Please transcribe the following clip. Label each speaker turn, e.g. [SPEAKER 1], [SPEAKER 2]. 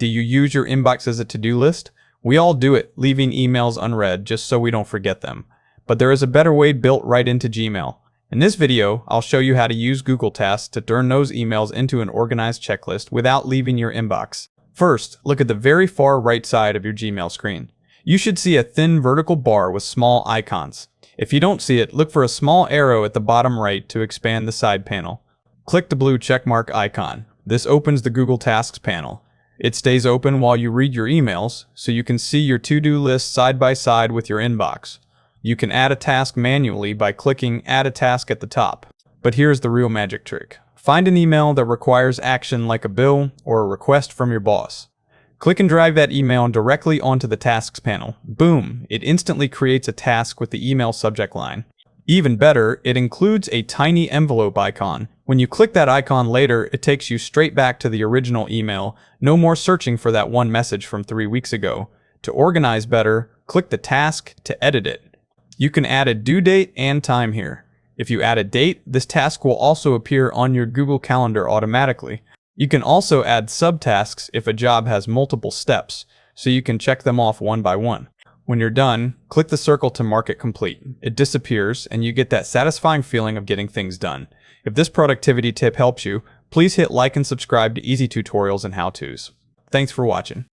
[SPEAKER 1] Do you use your inbox as a to-do list? We all do it, leaving emails unread just so we don't forget them. But there is a better way built right into Gmail. In this video, I'll show you how to use Google Tasks to turn those emails into an organized checklist without leaving your inbox. First, look at the very far right side of your Gmail screen. You should see a thin vertical bar with small icons. If you don't see it, look for a small arrow at the bottom right to expand the side panel. Click the blue checkmark icon. This opens the Google Tasks panel. It stays open while you read your emails, so you can see your to-do list side by side with your inbox. You can add a task manually by clicking Add a Task at the top. But here's the real magic trick. Find an email that requires action like a bill or a request from your boss. Click and drag that email directly onto the Tasks panel. Boom! It instantly creates a task with the email subject line. Even better, it includes a tiny envelope icon. When you click that icon later, it takes you straight back to the original email. No more searching for that one message from 3 weeks ago. To organize better, click the task to edit it. You can add a due date and time here. If you add a date, this task will also appear on your Google Calendar automatically. You can also add subtasks if a job has multiple steps, so you can check them off one by one. When you're done, click the circle to mark it complete. It disappears, and you get that satisfying feeling of getting things done. If this productivity tip helps you, please hit like and subscribe to easy tutorials and how-tos. Thanks for watching.